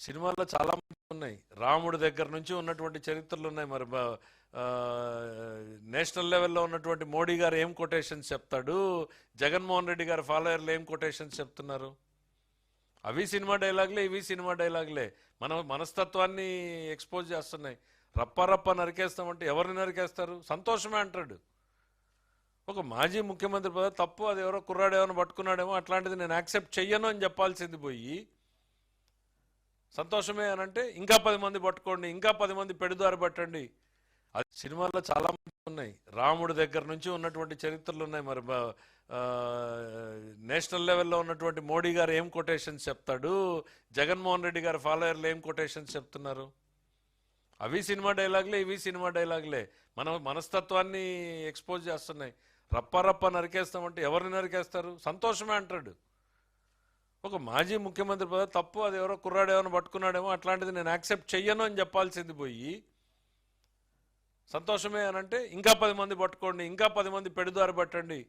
సినిమాల్లో చాలా మంది ఉన్నాయి. రాముడి దగ్గర నుంచి ఉన్నటువంటి చరిత్రలు ఉన్నాయి. మరి నేషనల్ లెవెల్లో ఉన్నటువంటి మోడీ గారు ఏం కొటేషన్స్ చెప్తాడు, జగన్మోహన్ రెడ్డి గారి ఫాలోయర్లు ఏం కొటేషన్స్ చెప్తున్నారు. అవి సినిమా డైలాగులే, ఇవి సినిమా డైలాగులే. మన మనస్తత్వాన్ని ఎక్స్పోజ్ చేస్తున్నాయి. రప్ప నరికేస్తామంటే ఎవరిని నరికేస్తారు? సంతోషమే అంటాడు. ఒక మాజీ ముఖ్యమంత్రి పదవి తప్పు, అది ఎవరో కుర్రాడేమో పట్టుకున్నాడేమో, అట్లాంటిది నేను యాక్సెప్ట్ చెయ్యను అని చెప్పాల్సింది పోయి సంతోషమే అని అంటే ఇంకా 10 మంది పట్టుకోండి, ఇంకా 10 మంది పెడుదారి పట్టండి. అది సినిమాల్లో చాలా మంది ఉన్నాయి. రాముడి దగ్గర నుంచి ఉన్నటువంటి చరిత్రలు ఉన్నాయి. మరి నేషనల్ లెవెల్లో ఉన్నటువంటి మోడీ గారు ఏం కొటేషన్స్ చెప్తాడు, జగన్మోహన్ రెడ్డి గారి ఫాలోయర్లు ఏం కొటేషన్స్ చెప్తున్నారు. అవి సినిమా డైలాగులే, ఇవి సినిమా డైలాగులే. మన మనస్తత్వాన్ని ఎక్స్పోజ్ చేస్తున్నాయి. రప్ప నరికేస్తామంటే ఎవరిని నరికేస్తారు? సంతోషమే అంటాడు. ఒక మాజీ ముఖ్యమంత్రి పదవి తప్పు, అది ఎవరో కుర్రాడేమో పట్టుకున్నాడేమో, అట్లాంటిది నేను యాక్సెప్ట్ చెయ్యను అని చెప్పాల్సింది పోయి సంతోషమే అని అంటే ఇంకా 10 మంది పట్టుకోండి, ఇంకా 10 మంది పెడుదారి పట్టండి.